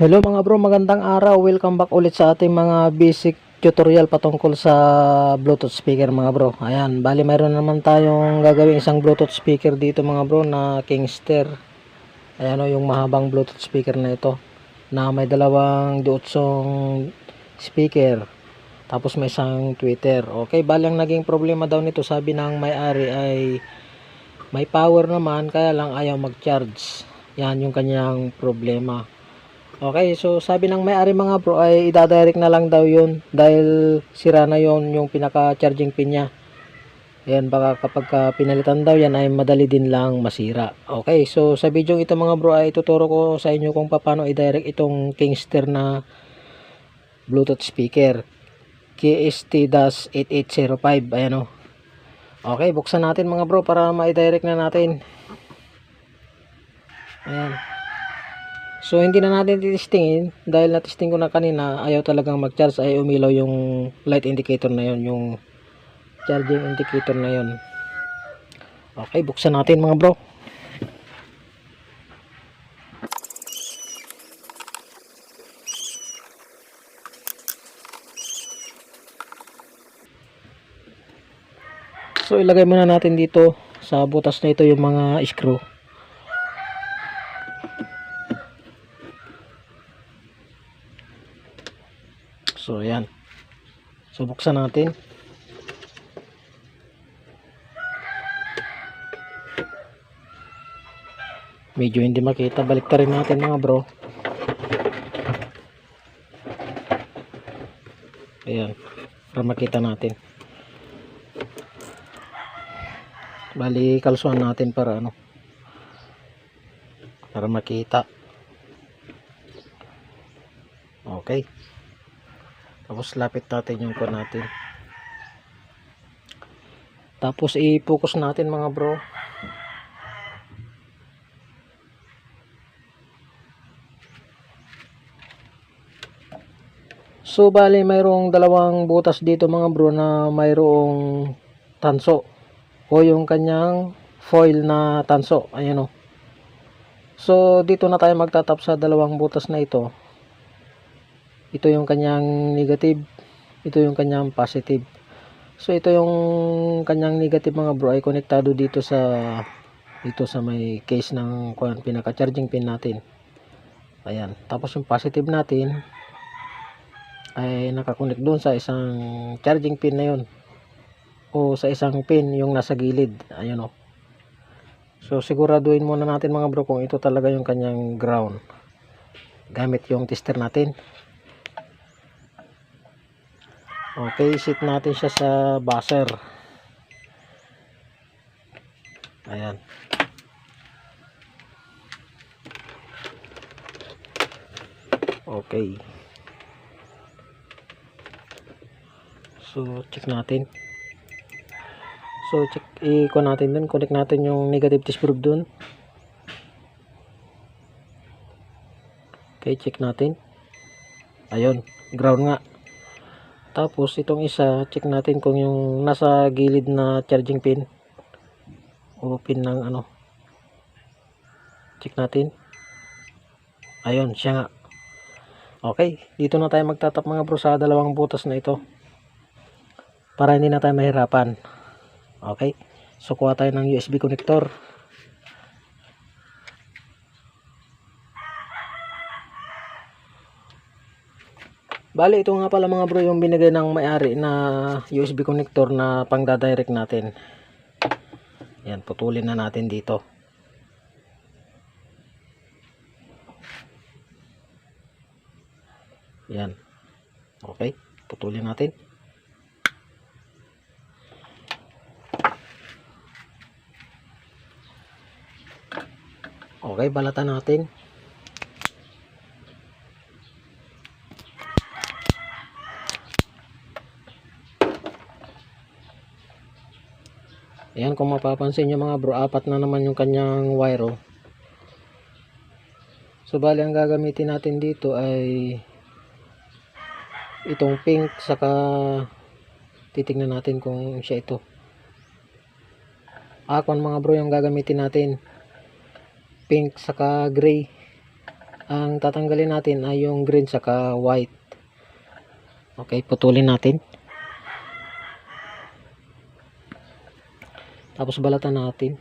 Hello mga bro, magandang araw. Welcome back ulit sa ating mga basic tutorial patungkol sa Bluetooth speaker mga bro. Ayan, bali mayroon naman tayong gagawin isang Bluetooth speaker dito mga bro na Kingster. Ayan o, yung mahabang Bluetooth speaker na ito na may dalawang duotsong speaker. Tapos may isang tweeter. Okay, bali ang naging problema daw nito, sabi ng may-ari, ay may power naman kaya lang ayaw mag-charge. Yan yung kanyang problema. Okay, so sabi ng may-ari mga bro ay ida-direct na lang daw yun dahil sira na yun yung pinaka-charging pin niya. Ayan, baka kapag pinalitan daw yan ay madali din lang masira. Okay, so sa video ito mga bro ay tuturo ko sa inyo kung paano i-direct itong Kingster na Bluetooth speaker KST-8805. Ayan o. Okay, buksan natin mga bro para ma-direct na natin. Ayan. So hindi na natin titestingin dahil na-testing ko na kanina, ayaw talagang mag-charge, ay umilaw yung light indicator na yon, yung charging indicator na yon. Okay, buksan natin mga bro. So ilagay muna natin dito sa butas na ito yung mga screw. So ayan. So buksan natin. Medyo hindi makita, balik rin natin mga bro. Ayan, para makita natin. Bali kalsuhan natin para para makita. Okay. Tapos lapit natin yung kon natin. Tapos i-focus natin mga bro. So bali mayroong dalawang butas dito mga bro na mayroong tanso o yung kanyang foil na tanso. Ayan o. So dito na tayo magtatap sa dalawang butas na ito. Ito yung kanyang negative, ito yung kanyang positive. So ito yung kanyang negative mga bro ay konektado dito sa may case ng pinaka charging pin natin. Ayan, tapos yung positive natin ay nakakonect doon sa isang charging pin na yun, o sa isang pin yung nasa gilid. Ayun o. So siguraduhin muna natin mga bro kung ito talaga yung kanyang ground gamit yung tester natin. Okay, set natin siya sa buzzer. Ayan. Okay. So check natin. So check, i-connect natin dun, connect natin yung negative test probe dun. Okay, check natin. Ayun, ground nga. Tapos itong isa, check natin kung yung nasa gilid na charging pin o pin ng check natin. Ayun, siya nga. Okay, dito na tayo magtatap mga bro sa dalawang butas na ito para hindi na tayo mahirapan. Okay, so kuha tayo ng USB connector. Bali, ito nga pala mga bro yung binigay ng may-ari na USB connector na pang-direct natin. Yan, putulin na natin dito. Yan. Okay, putulin natin. Okay, balatan natin. Ayan, kung mapapansin nyo mga bro, apat na naman yung kanyang wire. So bali ang gagamitin natin dito ay itong pink, saka titignan natin kung siya ito. Kung mga bro yung gagamitin natin, pink saka gray. Ang tatanggalin natin ay yung green saka white. Okay, putulin natin. Tapos balatan natin.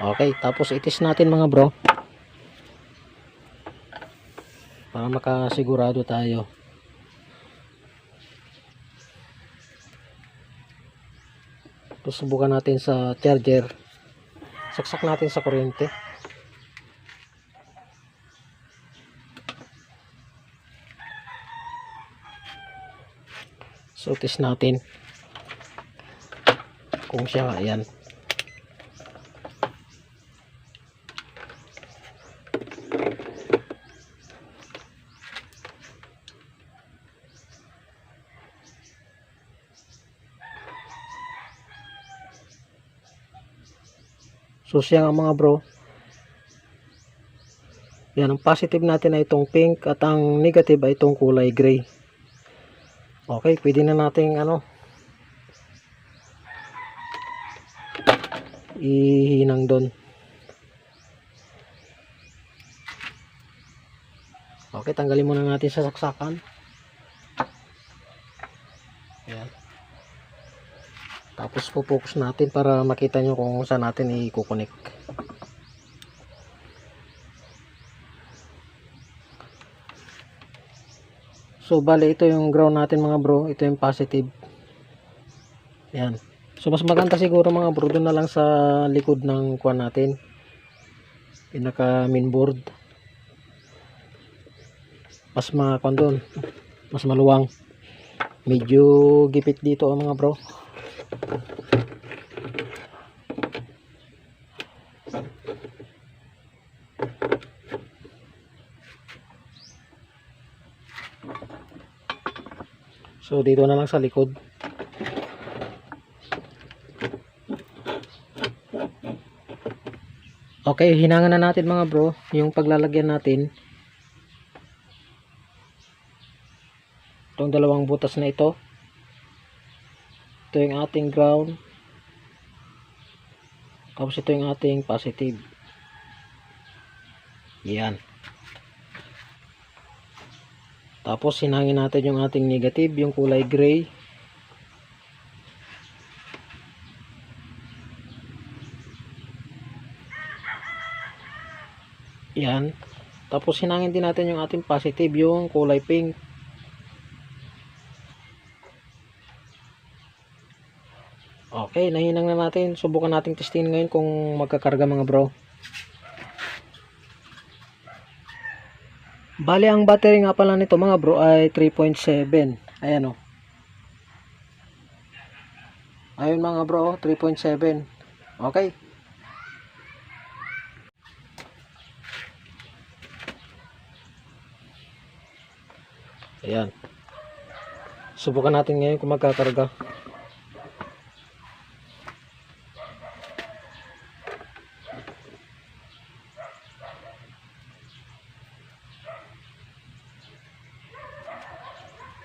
Okay, tapos itis natin mga bro. Para makasigurado tayo. Tapos subukan natin sa charger. Saksak natin sa kuryente. So test natin kung siya, ayan. So siya nga mga bro. Yan, ang positive natin ay itong pink at ang negative ay itong kulay gray. Okay, pwede na nating ihinang doon. Okay, tanggalin muna natin sa saksakan. Ayan. Tapos focus natin para makita nyo kung saan natin i-connect. So bali ito yung ground natin mga bro, ito yung positive. Yan. So mas maganda siguro mga bro doon na lang sa likod ng kuwan natin. Pinaka mainboard. Mas makuan doon. Mas maluwang. Medyo gipit dito mga bro. So dito na lang sa likod. Okay, hinangan na natin mga bro yung paglalagyan natin. Itong dalawang butas na ito. Ito yung ating ground. Tapos ito yung ating positive. Yan. Tapos hinangin natin yung ating negative, yung kulay gray. Yan. Tapos hinangin din natin yung ating positive, yung kulay pink. Okay, nahinang na natin. Subukan nating testingin ngayon kung magkakarga mga bro. Bali ang battery nga pala nito mga bro ay 3.7. Ayan o. Ayun mga bro, 3.7. Okay. Ayan. Subukan natin ngayon kung magkakarga.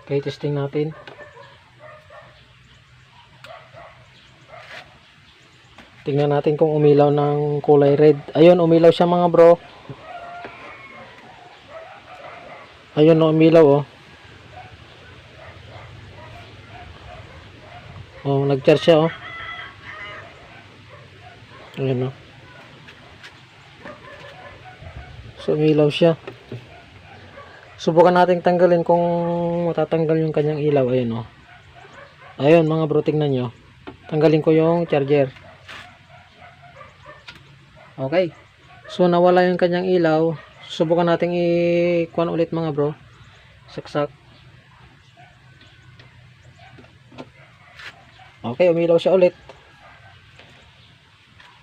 Okay, testing natin. Tingnan natin kung umilaw ng kulay red. Ayun, umilaw siya mga bro. Ayun, no, umilaw oh. Oh, nag-charge siya oh. Ayun oh. So, umilaw siya. Subukan nating tanggalin kung matatanggal yung kanyang ilaw. Ayun oh. Ayun mga bro, tingnan nyo. Tanggalin ko yung charger. Okay. So nawala yung kanyang ilaw. Subukan nating i-kuan ulit mga bro. Saksak. Okay, umilaw siya ulit.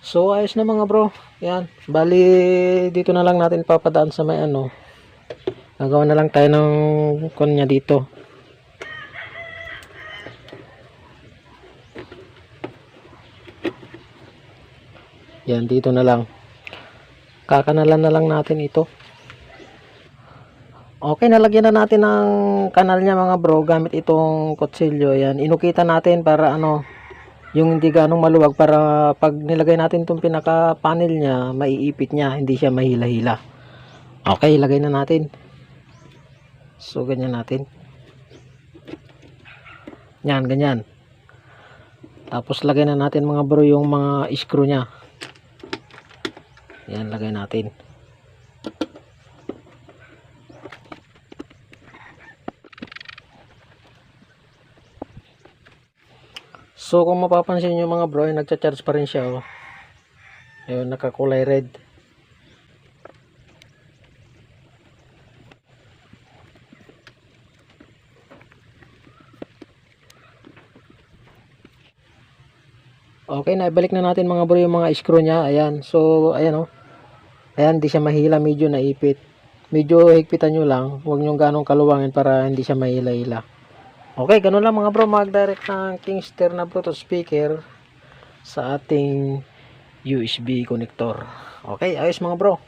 So ayos na mga bro. Yan. Bali dito na lang natin papadaan sa may gagawa na lang tayo ng kunya dito. Yan, dito na lang. Kakanalan na lang natin ito. Okay, nalagyan na natin ng kanal niya mga bro gamit itong kutsilyo. Yan, inukitan natin para yung hindi ganong maluwag para pag nilagay natin itong pinaka panel niya, maiipit niya, hindi siya mahila-hila. Okay, ilagay na natin. So ganyan natin. Yan, ganyan. Tapos lagay na natin mga bro yung mga screw niya. Yan, lagay natin. So kung mapapansin nyo mga bro, ay nagcha-charge pa rin siya, oh. Ayun, nakakulay red. Okay, naibalik na natin mga bro yung mga screw niya. Ayan, so ayan, oh. Ayan, hindi siya mahila, medyo naipit. Medyo higpitan nyo lang, huwag nyo ganong kaluwangin para hindi siya mahila-hila. Okay, ganun lang mga bro, mag-direct ng Kingster na Bluetooth speaker sa ating USB connector. Okay, ayos mga bro.